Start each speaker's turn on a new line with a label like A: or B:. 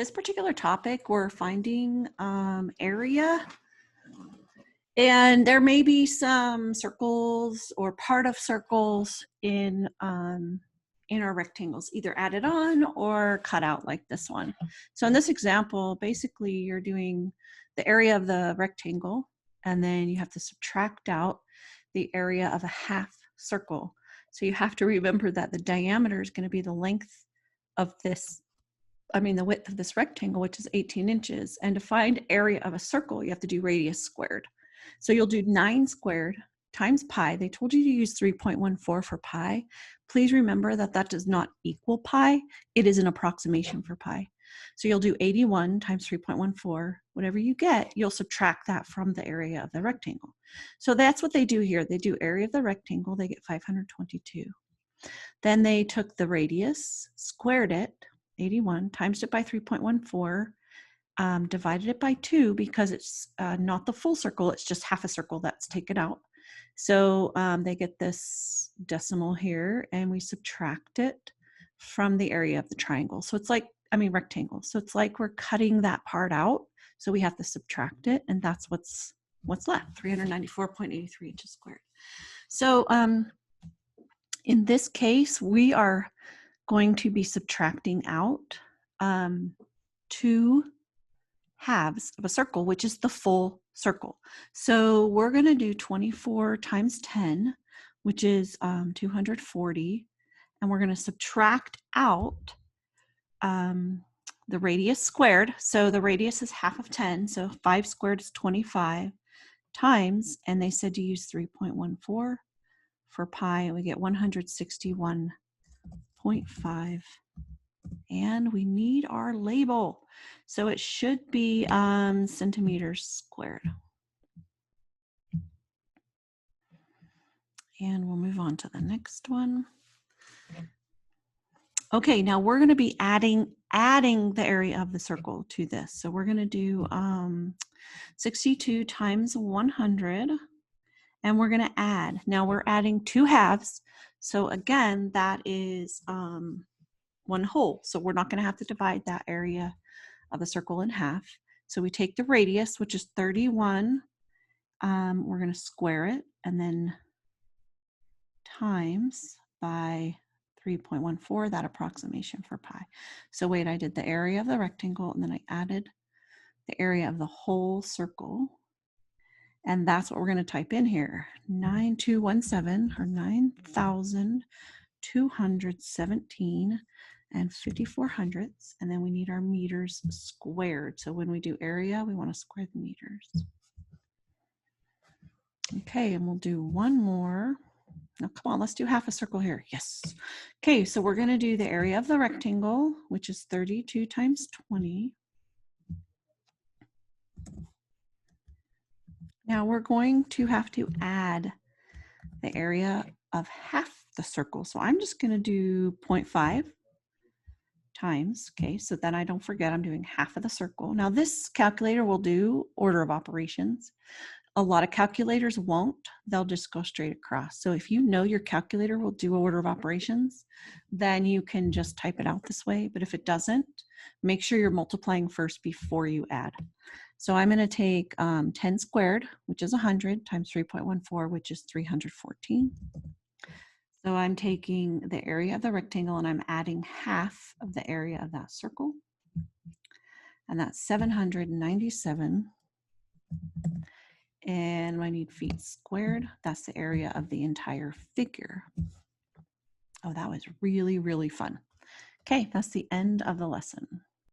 A: this particular topic, we're finding area, and there may be some circles or part of circles in our rectangles, either added on or cut out like this one. So in this example, basically you're doing the area of the rectangle, and then you have to subtract out the area of a half circle. So you have to remember that the diameter is going to be the length of this, the width of this rectangle, which is 18 inches. And to find area of a circle, you have to do radius squared. So you'll do 9 squared times pi. They told you to use 3.14 for pi. Please remember that that does not equal pi. It is an approximation for pi. So you'll do 81 times 3.14. Whatever you get, you'll subtract that from the area of the rectangle. So that's what they do here. They do area of the rectangle. They get 522. Then they took the radius, squared it, 81, times it by 3.14, divided it by 2 because it's not the full circle, it's just half a circle that's taken out. So they get this decimal here, and we subtract it from the area of the triangle. So it's like, rectangle. So it's like we're cutting that part out. So we have to subtract it, and that's what's left, 394.83 inches squared. So in this case, we are going to be subtracting out 2 halves of a circle, which is the full circle. So we're going to do 24 times 10, which is 240, and we're going to subtract out the radius squared. So the radius is half of 10, so 5 squared is 25 times, and they said to use 3.14 for pi, and we get 161.5. And we need our label. So it should be centimeters squared. And we'll move on to the next one. Okay, now we're going to be adding the area of the circle to this. So we're going to do 62 times 100, and we're going to add. Now we're adding 2 halves. So again, that is 1 whole. So we're not going to have to divide that area of the circle in half. So we take the radius, which is 31. We're going to square it, and then times by 3.14, that approximation for pi. So wait, I did the area of the rectangle, and then I added the area of the whole circle. And that's what we're going to type in here. 9217, or 9,217 and 54 hundredths. And then we need our meters squared. So when we do area, we want to square the meters. Okay, and we'll do one more. Now, come on, let's do half a circle here. Yes. Okay, so we're going to do the area of the rectangle, which is 32 times 20. Now we're going to have to add the area of half the circle. So I'm just going to do 0.5 times, okay, so then I don't forget I'm doing half of the circle. Now this calculator will do order of operations. A lot of calculators won't. They'll just go straight across. So if you know your calculator will do order of operations, then you can just type it out this way. But if it doesn't, make sure you're multiplying first before you add. So I'm going to take 10 squared, which is 100, times 3.14, which is 314. So I'm taking the area of the rectangle, and I'm adding half of the area of that circle. And that's 797. And I need feet squared. That's the area of the entire figure. Oh, that was really, really fun. Okay, that's the end of the lesson.